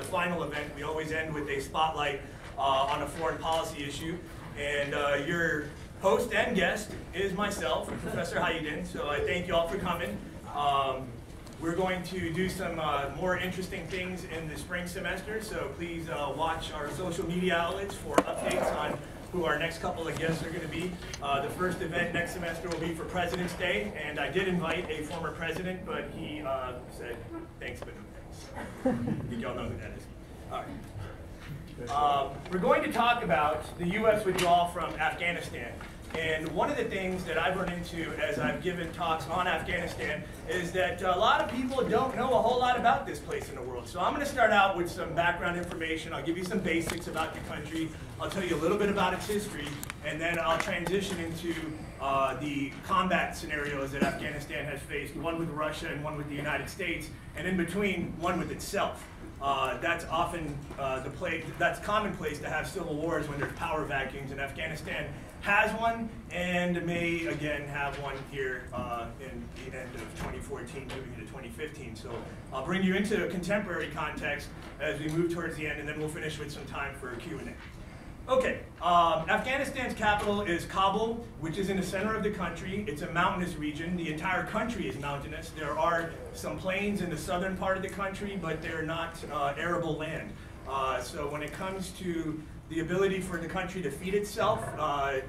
the final event. We always end with a spotlight on a foreign policy issue. And your host and guest is myself, Professor Hayaud-Din. So I thank you all for coming. We're going to do some more interesting things in the spring semester, so please watch our social media outlets for updates on who our next couple of guests are going to be. The first event next semester will be for President's Day, and I did invite a former president, but he said thanks, but no thanks. I think y'all know who that is. All right. We're going to talk about the U.S. withdrawal from Afghanistan. And one of the things that I've run into as I've given talks on Afghanistan is that a lot of people don't know a whole lot about this place in the world. So I'm going to start out with some background information. I'll give you some basics about the country. I'll tell you a little bit about its history. And then I'll transition into the combat scenarios that Afghanistan has faced, one with Russia and one with the United States, and in between, one with itself. That's often that's commonplace to have civil wars when there's power vacuums, and Afghanistan has one and may again have one here in the end of 2014 moving into 2015. So I'll bring you into a contemporary context as we move towards the end, and then we'll finish with some time for Q&A. Okay, Afghanistan's capital is Kabul, which is in the center of the country. It's a mountainous region. The entire country is mountainous. There are some plains in the southern part of the country, but they're not arable land. So when it comes to the ability for the country to feed itself,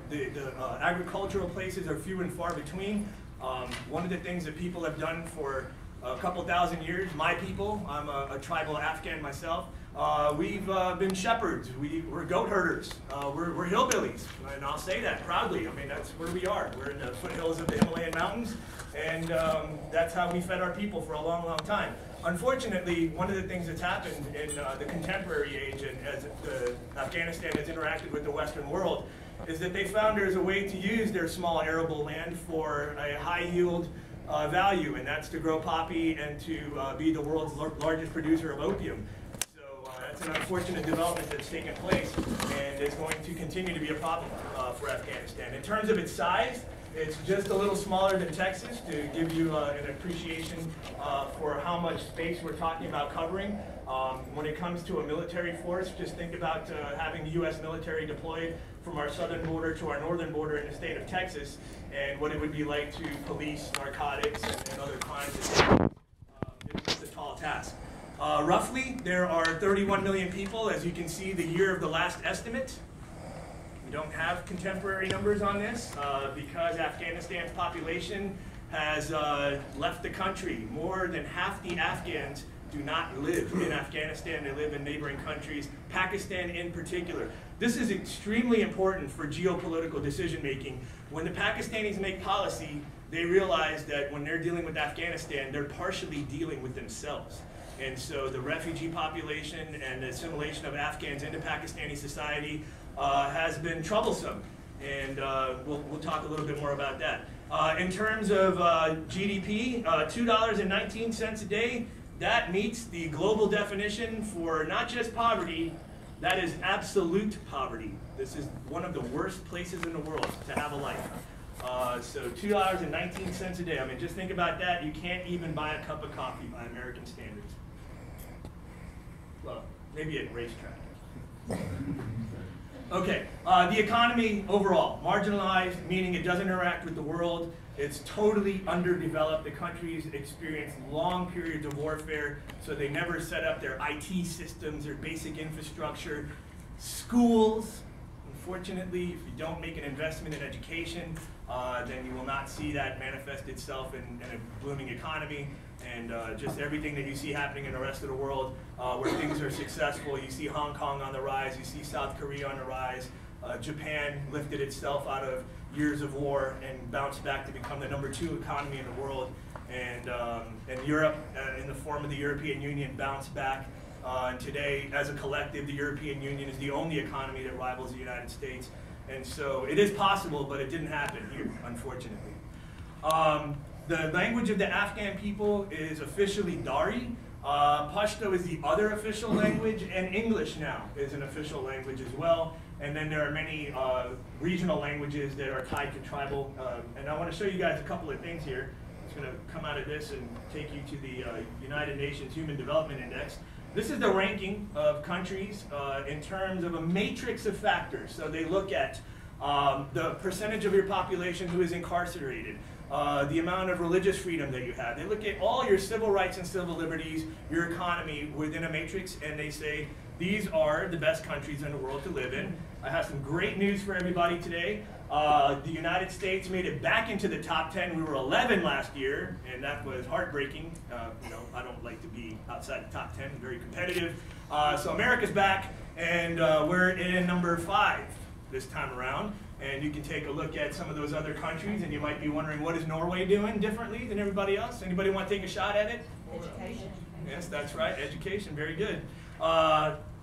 the agricultural places are few and far between. One of the things that people have done for a couple thousand years, my people, I'm a tribal Afghan myself, we've been shepherds, we're goat herders, we're hillbillies, and I'll say that proudly. I mean, that's where we are. We're in the foothills of the Himalayan mountains, and that's how we fed our people for a long, long time. Unfortunately, one of the things that's happened in the contemporary age, and as Afghanistan has interacted with the Western world, is that they found there's a way to use their small arable land for a high yield value, and that's to grow poppy and to be the world's largest producer of opium. So that's an unfortunate development that's taken place, and is going to continue to be a problem for Afghanistan. In terms of its size, it's just a little smaller than Texas, to give you an appreciation for how much space we're talking about covering. When it comes to a military force, just think about having the U.S. military deployed from our southern border to our northern border in the state of Texas, and what it would be like to police narcotics and other crimes. It's a tall task. Roughly, there are 31 million people, as you can see, the year of the last estimate. We don't have contemporary numbers on this because Afghanistan's population has left the country. More than half the Afghans do not live in Afghanistan. They live in neighboring countries, Pakistan in particular. This is extremely important for geopolitical decision making. When the Pakistanis make policy, they realize that when they're dealing with Afghanistan, they're partially dealing with themselves. And so the refugee population and the assimilation of Afghans into Pakistani society has been troublesome, and we'll talk a little bit more about that. In terms of GDP, $2.19 a day, that meets the global definition for not just poverty, that is absolute poverty. This is one of the worst places in the world to have a life. So $2.19 a day, I mean, just think about that. You can't even buy a cup of coffee by American standards. Well, maybe at racetrack. Okay, the economy overall, marginalized, meaning it doesn't interact with the world. It's totally underdeveloped. The country's experienced long periods of warfare, so they never set up their IT systems, their basic infrastructure. Schools, unfortunately, if you don't make an investment in education, then you will not see that manifest itself in a blooming economy. And just everything that you see happening in the rest of the world where things are successful. You see Hong Kong on the rise, you see South Korea on the rise. Japan lifted itself out of years of war and bounced back to become the #2 economy in the world. And Europe, in the form of the European Union, bounced back. And today, as a collective, the European Union is the only economy that rivals the United States. And so it is possible, but it didn't happen here, unfortunately. The language of the Afghan people is officially Dari. Pashto is the other official language, and English now is an official language as well. And then there are many regional languages that are tied to tribal. And I want to show you guys a couple of things here. It's going to come out of this and take you to the United Nations Human Development Index. This is the ranking of countries in terms of a matrix of factors. So they look at the percentage of your population who is incarcerated, the amount of religious freedom that you have. They look at all your civil rights and civil liberties, your economy within a matrix, and they say these are the best countries in the world to live in. I have some great news for everybody today. The United States made it back into the top 10. We were 11 last year, and that was heartbreaking. You know, I don't like to be outside the top 10. I'm very competitive. So America's back, and we're in number 5 this time around. And you can take a look at some of those other countries, and you might be wondering, what is Norway doing differently than everybody else? Anybody want to take a shot at it? Education. Yes, that's right, education, very good.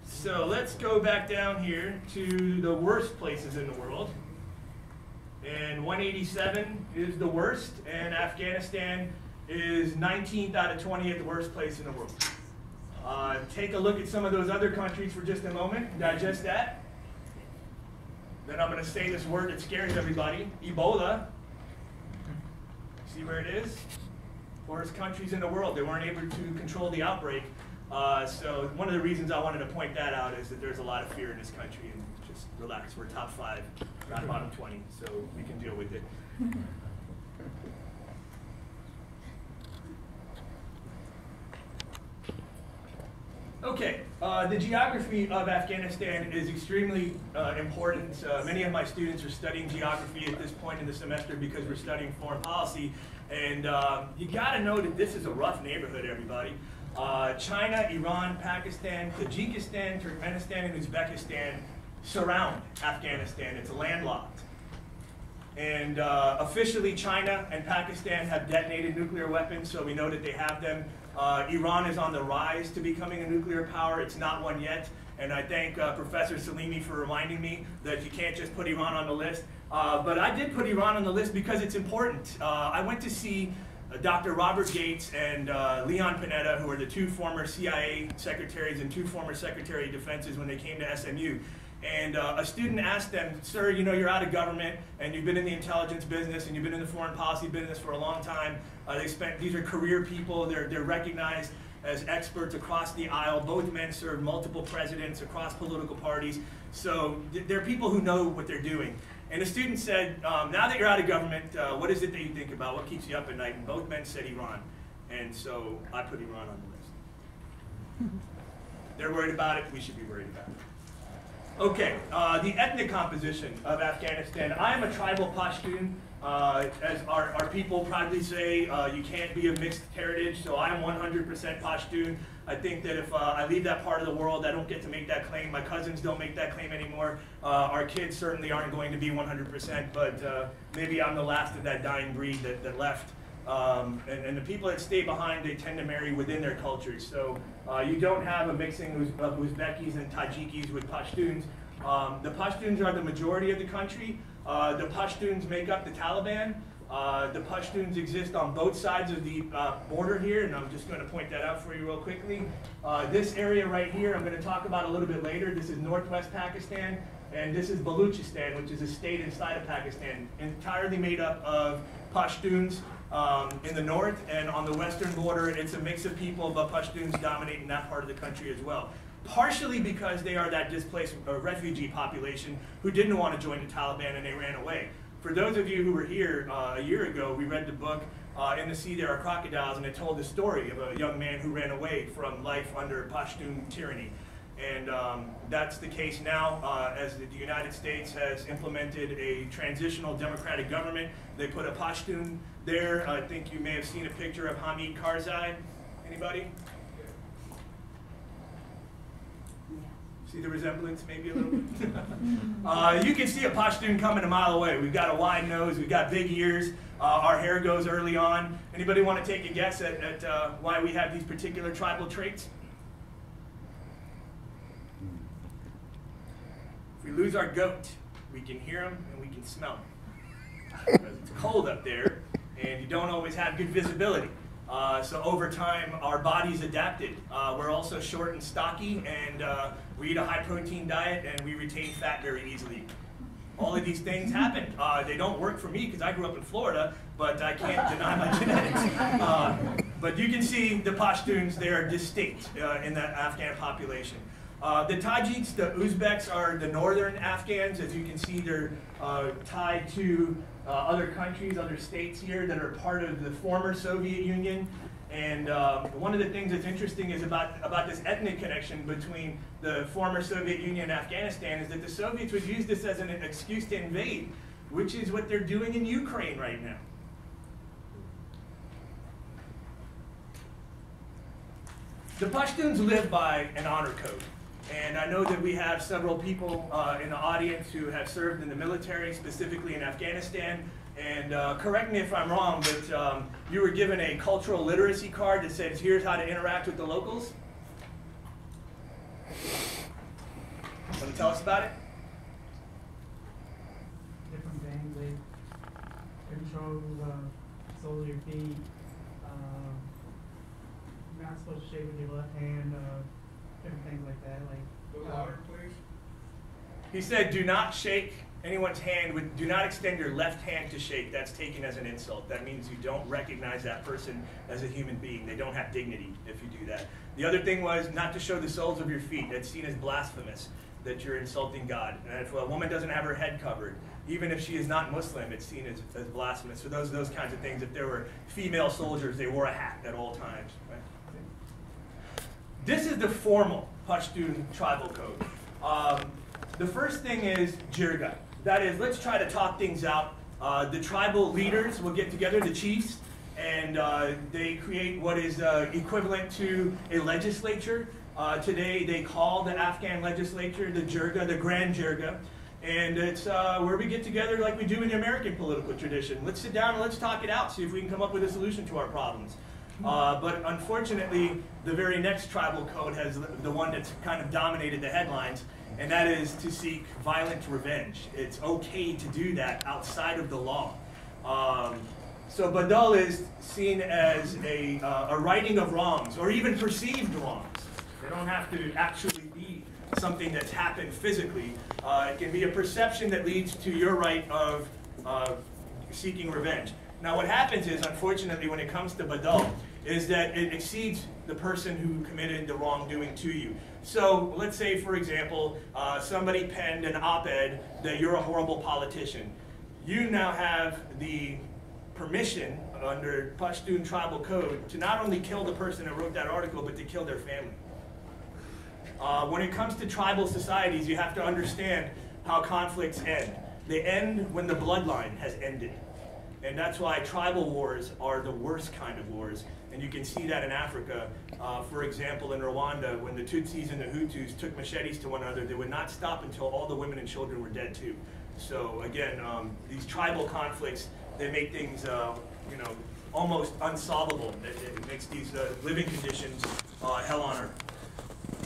So let's go back down here to the worst places in the world. And 187 is the worst, and Afghanistan is 19th out of 20 at the worst place in the world. Take a look at some of those other countries for just a moment, digest that. Then I'm going to say this word that scares everybody, Ebola. See where it is? Worst countries in the world. They weren't able to control the outbreak. So one of the reasons I wanted to point that out is that there's a lot of fear in this country, and just relax, we're top 5, not bottom 20, so we can deal with it. Okay, the geography of Afghanistan is extremely important. Many of my students are studying geography at this point in the semester because we're studying foreign policy. And you gotta know that this is a rough neighborhood, everybody. China, Iran, Pakistan, Tajikistan, Turkmenistan, and Uzbekistan surround Afghanistan. It's landlocked. And officially, China and Pakistan have detonated nuclear weapons, so we know that they have them. Iran is on the rise to becoming a nuclear power. It's not one yet. And I thank Professor Salimi for reminding me that you can't just put Iran on the list. But I did put Iran on the list because it's important. I went to see Dr. Robert Gates and Leon Panetta, who are the 2 former CIA secretaries and 2 former Secretary of Defenses when they came to SMU. And a student asked them, sir, you know, you're out of government and you've been in the intelligence business and you've been in the foreign policy business for a long time. These are career people. They're recognized as experts across the aisle. Both men served multiple presidents across political parties. So they're people who know what they're doing. And the student said, now that you're out of government, what is it that you think about? What keeps you up at night? And both men said Iran. And so I put Iran on the list. They're worried about it. We should be worried about it. Okay, the ethnic composition of Afghanistan. I am a tribal Pashtun. As our people proudly say, you can't be of mixed heritage, so I am 100% Pashtun. I think that if I leave that part of the world, I don't get to make that claim. My cousins don't make that claim anymore. Our kids certainly aren't going to be 100%, but maybe I'm the last of that dying breed that left. And the people that stay behind, they tend to marry within their cultures. So you don't have a mixing of Uzbekis and Tajikis with Pashtuns. The Pashtuns are the majority of the country. The Pashtuns make up the Taliban. The Pashtuns exist on both sides of the border here, and I'm just going to point that out for you real quickly. This area right here, I'm going to talk about a little bit later. This is northwest Pakistan, and this is Baluchistan, which is a state inside of Pakistan, entirely made up of Pashtuns in the north, and on the western border, it's a mix of people, but Pashtuns dominate in that part of the country as well. Partially because they are that displaced refugee population who didn't want to join the Taliban and they ran away. For those of you who were here a year ago, we read the book, In the Sea There Are Crocodiles, and it told the story of a young man who ran away from life under Pashtun tyranny. And that's the case now as the United States has implemented a transitional democratic government. They put a Pashtun there. I think you may have seen a picture of Hamid Karzai. Anybody? See the resemblance maybe a little bit? You can see a Pashtun coming a mile away. We've got a wide nose, we've got big ears, our hair goes early on. Anybody want to take a guess at why we have these particular tribal traits? If we lose our goat, we can hear them and we can smell them. Because it's cold up there and you don't always have good visibility. So over time, our bodies adapted. We're also short and stocky, and we eat a high-protein diet, and we retain fat very easily. All of these things happen. They don't work for me because I grew up in Florida, but I can't deny my genetics. But you can see the Pashtuns, they are distinct in the Afghan population. The Tajiks, the Uzbeks are the northern Afghans. As you can see, they're tied to other countries, other states here that are part of the former Soviet Union. And one of the things that's interesting is about this ethnic connection between the former Soviet Union and Afghanistan is that the Soviets would use this as an excuse to invade, which is what they're doing in Ukraine right now. The Pashtuns live by an honor code. And I know that we have several people in the audience who have served in the military, specifically in Afghanistan. And correct me if I'm wrong, but you were given a cultural literacy card that says, here's how to interact with the locals. Want to tell us about it? Different things, they control the soles of your feet. You're not supposed to shake with your left hand, different things like that. Like, louder, please. He said, do not shake anyone's hand, do not extend your left hand to shake. That's taken as an insult. That means you don't recognize that person as a human being. They don't have dignity if you do that. The other thing was not to show the soles of your feet. That's seen as blasphemous, that you're insulting God. And if a woman doesn't have her head covered, even if she is not Muslim, it's seen as blasphemous. So those kinds of things. If there were female soldiers, they wore a hat at all times. Right? This is the formal Pashtun tribal code. The first thing is jirga. That is, let's try to talk things out. The tribal leaders will get together, the chiefs, and they create what is equivalent to a legislature. Today they call the Afghan legislature the jirga, the grand jirga. And it's where we get together like we do in the American political tradition. Let's sit down and let's talk it out, see if we can come up with a solution to our problems. But unfortunately, the very next tribal code has the one that's kind of dominated the headlines, and that is to seek violent revenge. It's okay to do that outside of the law. So badal is seen as a righting of wrongs, or even perceived wrongs. They don't have to actually be something that's happened physically. It can be a perception that leads to your right of seeking revenge. Now what happens is, unfortunately, when it comes to badal, is that it exceeds the person who committed the wrongdoing to you. So let's say, for example, somebody penned an op-ed that you're a horrible politician. You now have the permission under Pashtun tribal code to not only kill the person that wrote that article, but to kill their family. When it comes to tribal societies, you have to understand how conflicts end. They end when the bloodline has ended. And that's why tribal wars are the worst kind of wars. And you can see that in Africa. For example, in Rwanda, when the Tutsis and the Hutus took machetes to one another, they would not stop until all the women and children were dead too. So again, these tribal conflicts, they make things almost unsolvable. It makes these living conditions hell on earth.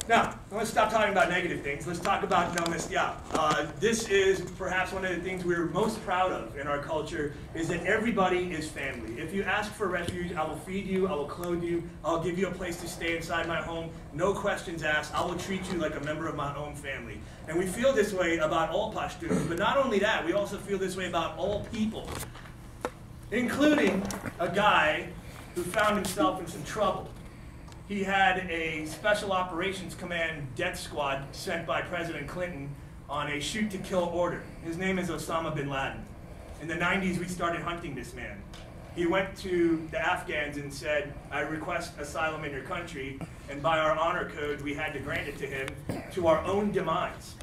Now, let's stop talking about negative things. Let's talk about Namaste. This is perhaps one of the things we're most proud of in our culture, is that everybody is family. If you ask for refuge, I will feed you, I will clothe you, I'll give you a place to stay inside my home, no questions asked. I will treat you like a member of my own family. And we feel this way about all Pashtuns, but not only that, we also feel this way about all people, including a guy who found himself in some trouble. He had a Special Operations Command death squad sent by President Clinton on a shoot-to-kill order. His name is Osama bin Laden. In the 90s, we started hunting this man. He went to the Afghans and said, I request asylum in your country, and by our honor code, we had to grant it to him to our own demise.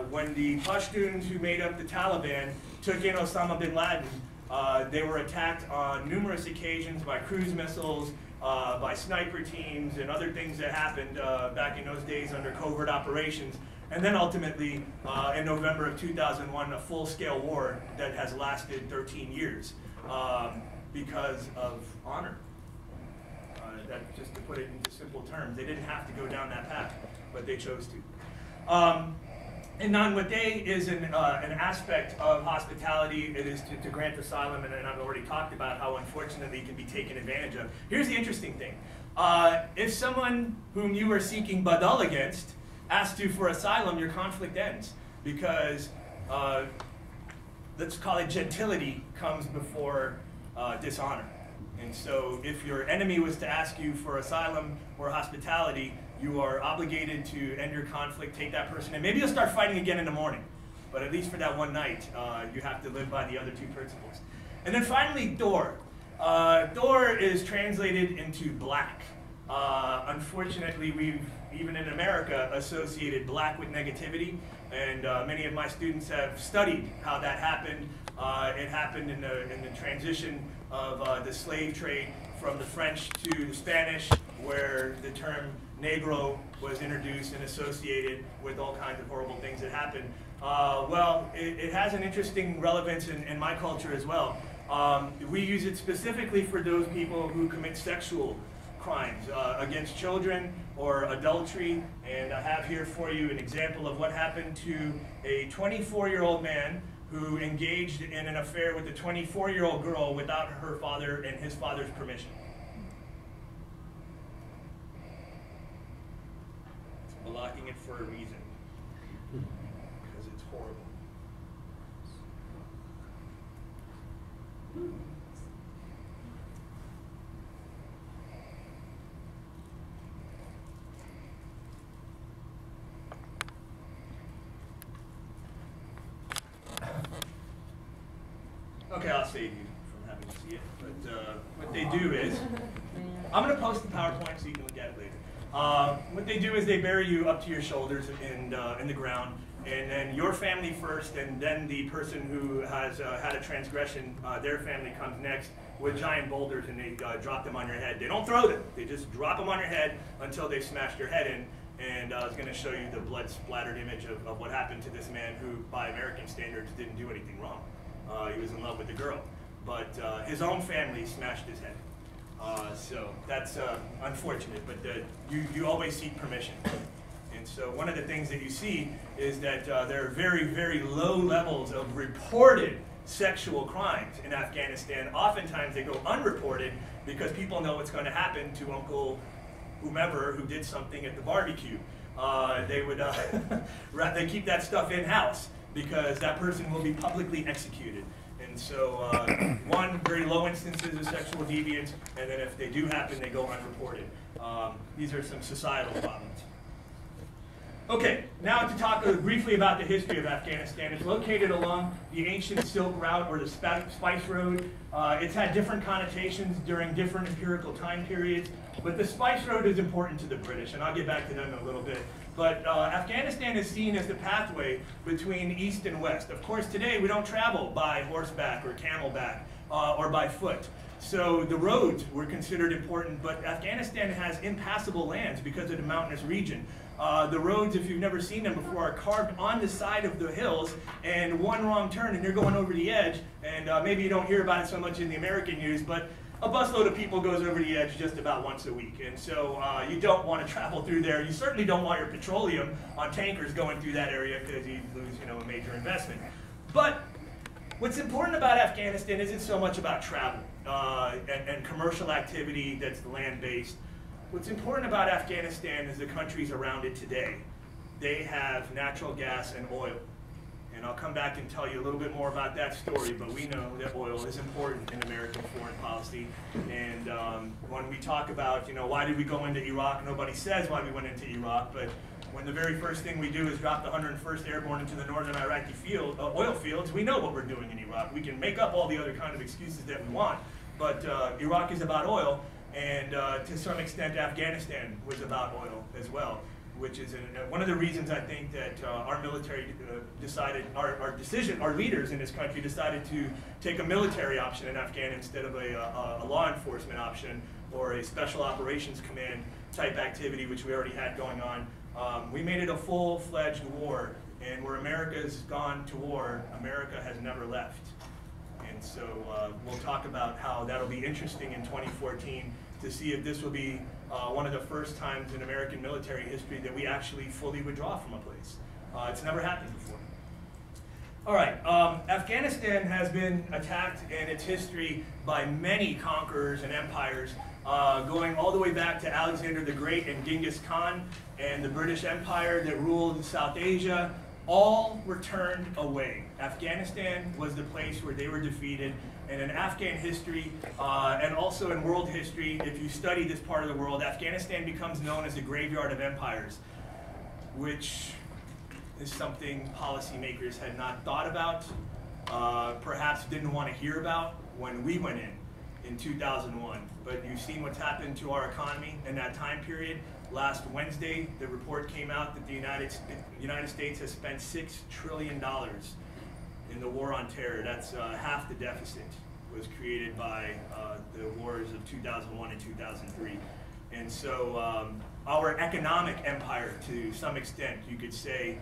When the Pashtuns who made up the Taliban took in Osama bin Laden, they were attacked on numerous occasions by cruise missiles, by sniper teams and other things that happened back in those days under covert operations. And then ultimately, in November of 2001, a full-scale war that has lasted 13 years because of honor. That, just to put it into simple terms, they didn't have to go down that path, but they chose to. And Nanwate is an aspect of hospitality. It is to grant asylum, and I've already talked about how unfortunately it can be taken advantage of. Here's the interesting thing. If someone whom you are seeking badal against asks you for asylum, your conflict ends. Because let's call it gentility comes before dishonor. And so if your enemy was to ask you for asylum or hospitality, you are obligated to end your conflict, take that person, and maybe you'll start fighting again in the morning. But at least for that one night, you have to live by the other two principles. And then finally, door. Door is translated into black. Unfortunately, we've, even in America, associated black with negativity. And many of my students have studied how that happened. It happened in the transition of the slave trade from the French to the Spanish, where the term Negro was introduced and associated with all kinds of horrible things that happened. Well, it has an interesting relevance in my culture as well. We use it specifically for those people who commit sexual crimes against children or adultery. And I have here for you an example of what happened to a 24-year-old man who engaged in an affair with a 24-year-old girl without her father and his father's permission. I'm blocking it for a reason, because it's horrible. Okay, I'll save you from having to see it. But what they do is, I'm going to post the PowerPoint so you can look at it later. What they do is they bury you up to your shoulders in the ground, and then your family first, and then the person who has had a transgression, their family comes next with giant boulders, and they drop them on your head. They don't throw them. They just drop them on your head until they've smashed your head in. And I was going to show you the blood-splattered image of what happened to this man who, by American standards, didn't do anything wrong. He was in love with the girl, but his own family smashed his head. So that's unfortunate, but you always seek permission. And so one of the things that you see is that there are very, very low levels of reported sexual crimes in Afghanistan. Oftentimes they go unreported because people know what's going to happen to Uncle whomever who did something at the barbecue. They would they keep that stuff in-house, because that person will be publicly executed. And so, one, very low instances of sexual deviance, and then if they do happen, they go unreported. These are some societal problems. Okay, now to talk briefly about the history of Afghanistan. It's located along the ancient Silk Route, or the Spice Road. It's had different connotations during different empirical time periods, but the Spice Road is important to the British, and I'll get back to them in a little bit. But Afghanistan is seen as the pathway between East and West. Of course, today we don't travel by horseback or camelback or by foot. So the roads were considered important, but Afghanistan has impassable lands because of the mountainous region. The roads, if you've never seen them before, are carved on the side of the hills, and one wrong turn and you're going over the edge. And maybe you don't hear about it so much in the American news, but a busload of people goes over the edge just about once a week. And so you don't want to travel through there. You certainly don't want your petroleum on tankers going through that area, because you lose, a major investment. But what's important about Afghanistan isn't so much about travel and commercial activity that's land-based. What's important about Afghanistan is the countries around it today. They have natural gas and oil. And I'll come back and tell you a little bit more about that story, but we know that oil is important in American foreign policy. And when we talk about, why did we go into Iraq, nobody says why we went into Iraq, but when the very first thing we do is drop the 101st Airborne into the northern Iraqi oil fields, we know what we're doing in Iraq. We can make up all the other kind of excuses that we want, but Iraq is about oil, and to some extent Afghanistan was about oil as well, which is one of the reasons I think that our military decided, our leaders in this country decided to take a military option in Afghanistan instead of a law enforcement option or a special operations command type activity, which we already had going on. We made it a full-fledged war, and where America's gone to war, America has never left. And so we'll talk about how that'll be interesting in 2014 to see if this will be one of the first times in American military history that we actually fully withdraw from a place. It's never happened before. All right, Afghanistan has been attacked in its history by many conquerors and empires, going all the way back to Alexander the Great and Genghis Khan and the British Empire that ruled South Asia, all were turned away. Afghanistan was the place where they were defeated, and in Afghan history, and also in world history, if you study this part of the world, Afghanistan becomes known as the graveyard of empires, which is something policymakers had not thought about, perhaps didn't want to hear about when we went in 2001. But you've seen what's happened to our economy in that time period. Last Wednesday, the report came out that the United States has spent $6 trillion in the war on terror. That's half the deficit was created by the wars of 2001 and 2003. And so our economic empire, to some extent, you could say,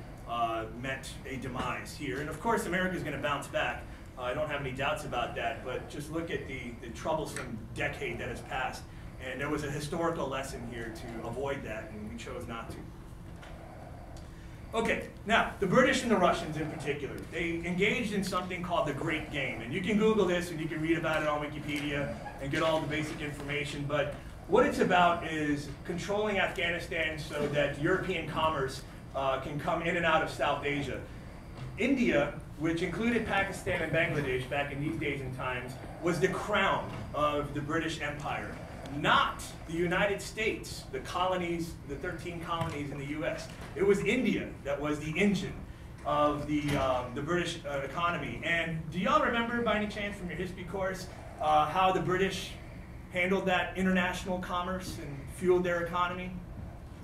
meant a demise here. And of course, America's going to bounce back. I don't have any doubts about that, but just look at the troublesome decade that has passed. And there was a historical lesson here to avoid that, and we chose not to. Okay, now, the British and the Russians in particular, they engaged in something called the Great Game. And you can Google this, and you can read about it on Wikipedia and get all the basic information. But what it's about is controlling Afghanistan so that European commerce can come in and out of South Asia. India, which included Pakistan and Bangladesh back in these days and times, was the crown of the British Empire, not the United States, the colonies, the 13 colonies in the US. It was India that was the engine of the British economy. And do y'all remember, by any chance, from your history course, how the British handled that international commerce and fueled their economy?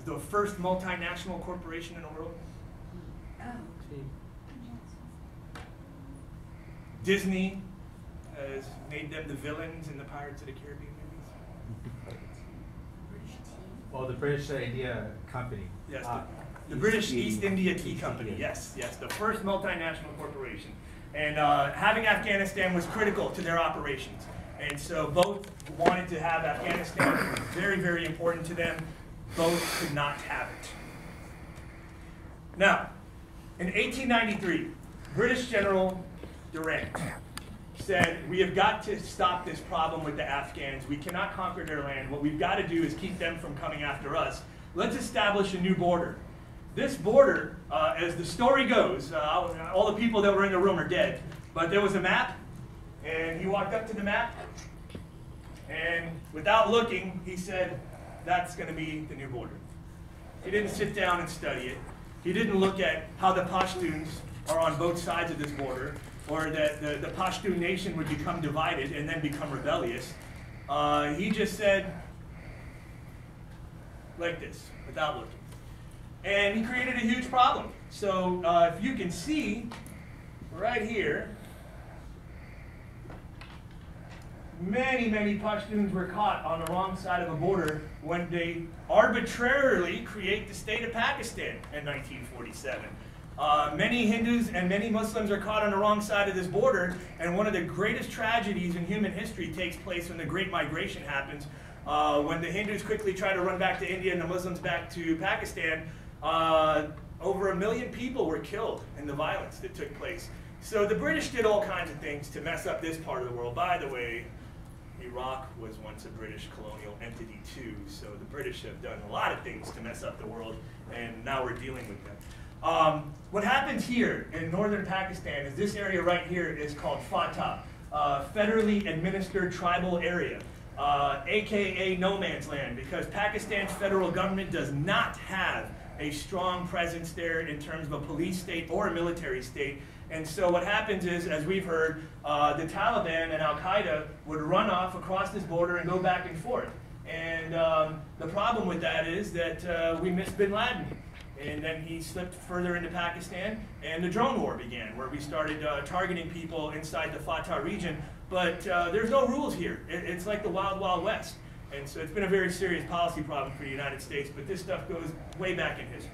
It was the first multinational corporation in the world. Disney has made them the villains in the Pirates of the Caribbean movies. Oh, the British India Company. Yes, the British East India Tea Company. Yes, yes, the first multinational corporation. And having Afghanistan was critical to their operations. And so both wanted to have Afghanistan. It was very, very important to them. Both could not have it. Now, in 1893, British General Durrant said, we have got to stop this problem with the Afghans. We cannot conquer their land. What we've got to do is keep them from coming after us. Let's establish a new border. This border, as the story goes, all the people that were in the room are dead, but there was a map, and he walked up to the map, and without looking, he said, that's going to be the new border. He didn't sit down and study it. He didn't look at how the Pashtuns are on both sides of this border, or that the Pashtun nation would become divided and then become rebellious. He just said, like this, without looking. And he created a huge problem. So if you can see, right here, many, many Pashtuns were caught on the wrong side of a border when they arbitrarily create the state of Pakistan in 1947. Many Hindus and many Muslims are caught on the wrong side of this border, and one of the greatest tragedies in human history takes place when the Great Migration happens. When the Hindus quickly try to run back to India and the Muslims back to Pakistan, over 1 million people were killed in the violence that took place. So the British did all kinds of things to mess up this part of the world. By the way, Iraq was once a British colonial entity too, so the British have done a lot of things to mess up the world, and now we're dealing with them. What happens here in northern Pakistan is this area right here is called FATA, Federally Administered Tribal Area, aka no man's land, because Pakistan's federal government does not have a strong presence there in terms of a police state or a military state. And so what happens is, as we've heard, the Taliban and Al-Qaeda would run off across this border and go back and forth. And the problem with that is that we missed bin Laden. And then he slipped further into Pakistan, and the drone war began, where we started targeting people inside the FATA region. But there's no rules here. It's like the Wild Wild West. And so it's been a very serious policy problem for the United States, but this stuff goes way back in history.